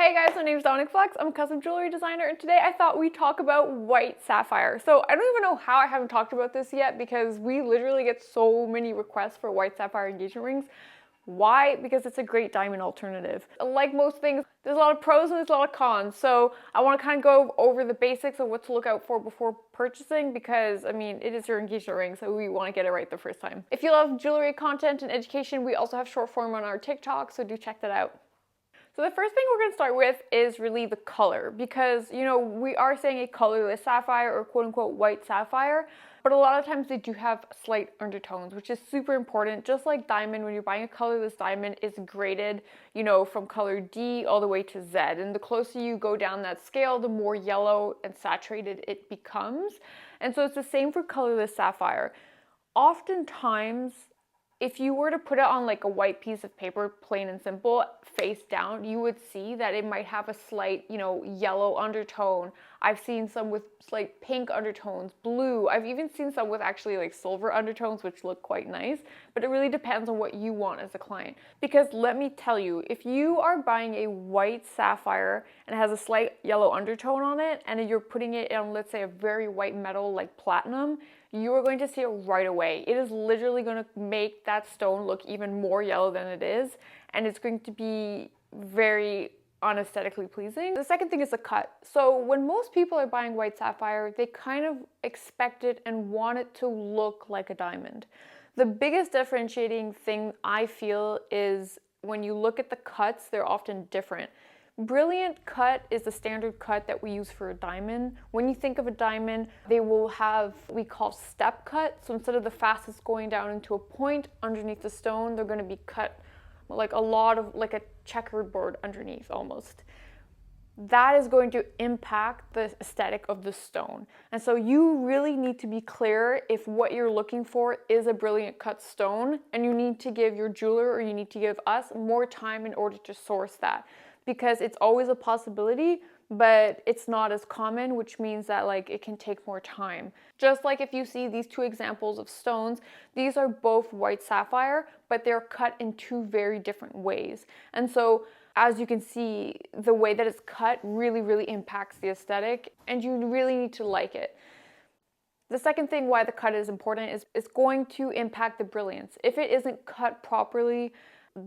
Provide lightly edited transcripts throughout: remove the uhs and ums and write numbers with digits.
Hey guys, my name is Dominic Flex. I'm a custom jewelry designer, and today I thought we'd talk about white sapphire. So I don't even know how I haven't talked about this yet because we literally get so many requests for white sapphire engagement rings. Why? Because it's a great diamond alternative. Like most things, there's a lot of pros and there's a lot of cons. So I want to kind of go over the basics of what to look out for before purchasing because, I mean, it is your engagement ring, so we want to get it right the first time. If you love jewelry content and education, we also have short form on our TikTok, so do check that out. So the first thing we're going to start with is really the color because, you know, we are saying a colorless sapphire or quote unquote white sapphire, but a lot of times they do have slight undertones, which is super important. Just like diamond, when you're buying a colorless diamond, it's graded, you know, from color D all the way to Z. And the closer you go down that scale, the more yellow and saturated it becomes. And so it's the same for colorless sapphire. Oftentimes, if you were to put it on like a white piece of paper, plain and simple, face down, you would see that it might have a slight, you know, yellow undertone. I've seen some with slight pink undertones, blue. I've even seen some with actually like silver undertones, which look quite nice, but it really depends on what you want as a client. Because let me tell you, if you are buying a white sapphire and it has a slight yellow undertone on it, and you're putting it on, let's say, a very white metal like platinum, you are going to see it right away. It is literally going to make that stone look even more yellow than it is, and it's going to be very unaesthetically pleasing. The second thing is the cut. So when most people are buying white sapphire, they kind of expect it and want it to look like a diamond. The biggest differentiating thing I feel is when you look at the cuts, they're often different. Brilliant cut is the standard cut that we use for a diamond. When you think of a diamond, they will have what we call step cut. So instead of the facets going down into a point underneath the stone, they're going to be cut like a lot of, like a checkered board underneath almost. That is going to impact the aesthetic of the stone. And so you really need to be clear if what you're looking for is a brilliant cut stone, and you need to give your jeweler or you need to give us more time in order to source that. Because it's always a possibility, but it's not as common, which means that like it can take more time. Just like if you see these two examples of stones, these are both white sapphire, but they're cut in two very different ways. And so as you can see, the way that it's cut really impacts the aesthetic, and you really need to like it. The second thing why the cut is important is it's going to impact the brilliance. If it isn't cut properly,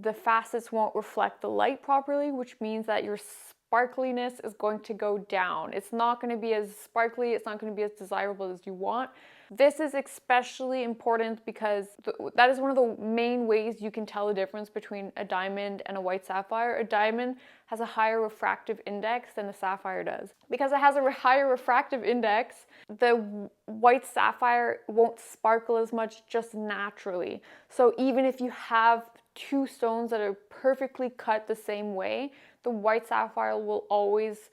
the facets won't reflect the light properly, which means that your sparkliness is going to go down. It's not going to be as sparkly, it's not going to be as desirable as you want. This is especially important because that is one of the main ways you can tell the difference between a diamond and a white sapphire. A diamond has a higher refractive index than a sapphire does. Because it has a higher refractive index, the white sapphire won't sparkle as much just naturally. So even if you have two stones that are perfectly cut the same way, the white sapphire will always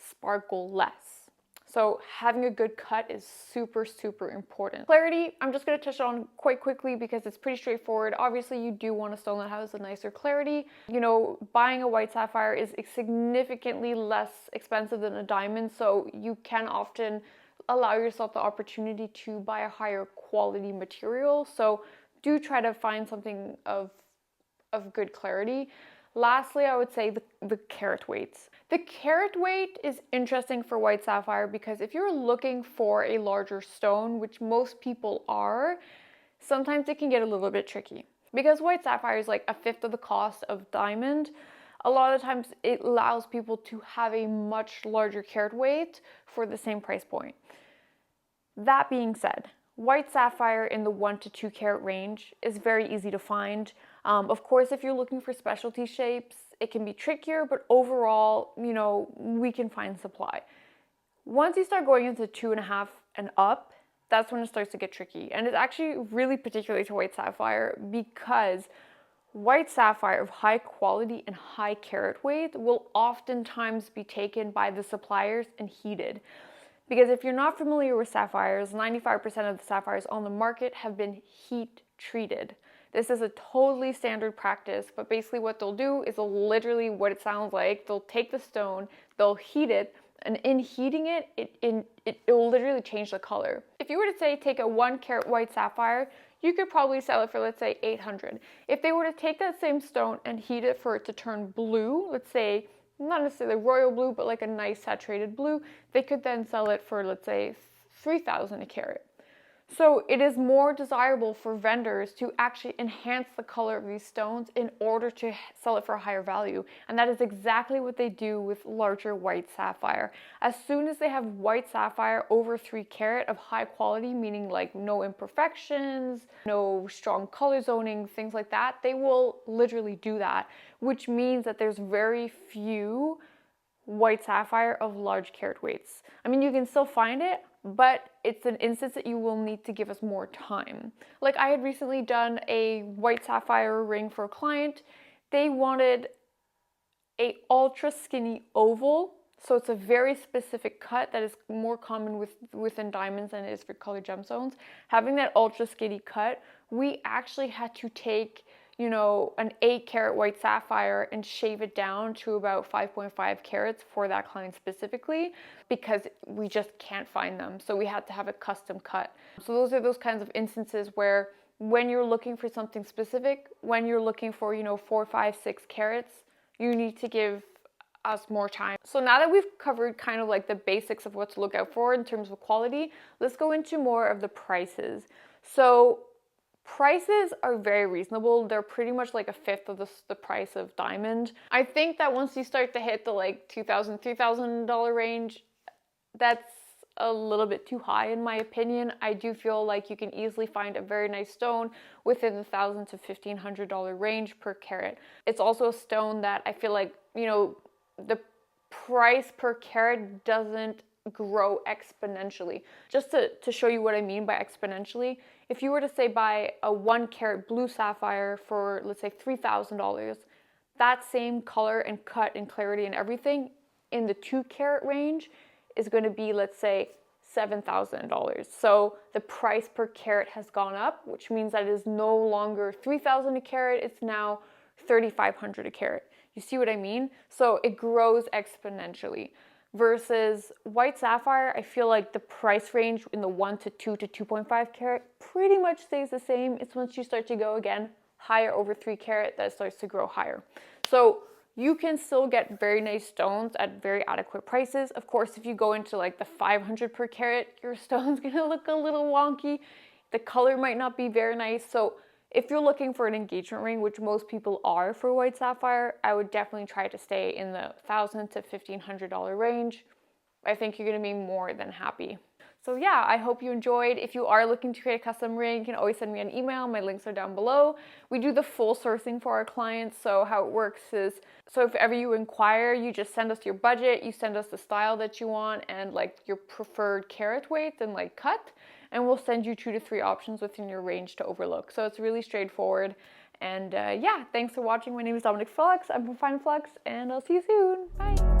sparkle less. So having a good cut is super important. Clarity, I'm just going to touch on quite quickly because it's pretty straightforward. Obviously, you do want a stone that has a nicer clarity. You know, buying a white sapphire is significantly less expensive than a diamond, so you can often allow yourself the opportunity to buy a higher quality material. So do try to find something of good clarity. Lastly, I would say the carat weights. The carat weight is interesting for white sapphire because if you're looking for a larger stone, which most people are, sometimes it can get a little bit tricky. Because white sapphire is like a fifth of the cost of diamond, a lot of times it allows people to have a much larger carat weight for the same price point. That being said, white sapphire in the 1 to 2 carat range is very easy to find. Of course, if you're looking for specialty shapes, it can be trickier, but overall, you know, we can find supply. Once you start going into 2.5 and up, that's when it starts to get tricky. And it's actually really particular to white sapphire because white sapphire of high quality and high carat weight will oftentimes be taken by the suppliers and heated. Because if you're not familiar with sapphires, 95% of the sapphires on the market have been heat treated. This is a totally standard practice, but basically what they'll do is they'll literally, what it sounds like, they'll take the stone, they'll heat it, and in heating it, it will literally change the color. If you were to say take a 1 carat white sapphire, you could probably sell it for, let's say, $800. If they were to take that same stone and heat it for it to turn blue, let's say not necessarily royal blue, but like a nice saturated blue, they could then sell it for, let's say, 3,000 a carat. So it is more desirable for vendors to actually enhance the color of these stones in order to sell it for a higher value. And that is exactly what they do with larger white sapphire. As soon as they have white sapphire over 3 carat of high quality, meaning like no imperfections, no strong color zoning, things like that, they will literally do that, which means that there's very few white sapphire of large carat weights. I mean, you can still find it, but it's an instance that you will need to give us more time. Like I had recently done a white sapphire ring for a client. They wanted a ultra skinny oval. So it's a very specific cut that is more common within diamonds than it is for colored gemstones. Having that ultra skinny cut, we actually had to take, you know, an 8 carat white sapphire and shave it down to about 5.5 carats for that client specifically, because we just can't find them. So we had to have a custom cut. So those are those kinds of instances where when you're looking for something specific, when you're looking for, you know, 4, 5, 6 carats, you need to give us more time. So now that we've covered kind of like the basics of what to look out for in terms of quality, let's go into more of the prices. So prices are very reasonable. They're pretty much like a fifth of the price of diamond. I think that once you start to hit the like $2,000, $3,000 range, that's a little bit too high in my opinion. I do feel like you can easily find a very nice stone within the $1,000 to $1,500 range per carat. It's also a stone that I feel like, you know, the price per carat doesn't grow exponentially. Just to show you what I mean by exponentially, if you were to say buy a 1 carat blue sapphire for, let's say, $3,000, that same color and cut and clarity and everything in the 2 carat range is going to be, let's say, $7,000. So the price per carat has gone up, which means that it is no longer $3,000 a carat, it's now $3,500 a carat. You see what I mean? So it grows exponentially. Versus white sapphire, I feel like the price range in the 1 to 2 to 2.5 carat pretty much stays the same. It's once you start to go again higher over 3 carat that it starts to grow higher. So you can still get very nice stones at very adequate prices. Of course, if you go into like the 500 per carat, your stone's gonna look a little wonky. The color might not be very nice. So if you're looking for an engagement ring, which most people are for white sapphire, I would definitely try to stay in the $1,000 to $1,500 range. I think you're gonna be more than happy. So yeah, I hope you enjoyed. If you are looking to create a custom ring, you can always send me an email. My links are down below. We do the full sourcing for our clients. So how it works is, so if ever you inquire, you just send us your budget, you send us the style that you want and like your preferred carat weight and like cut, and we'll send you 2 to 3 options within your range to overlook. So it's really straightforward. And yeah, thanks for watching. My name is Dominic Flux. I'm from Fine Flux, and I'll see you soon. Bye.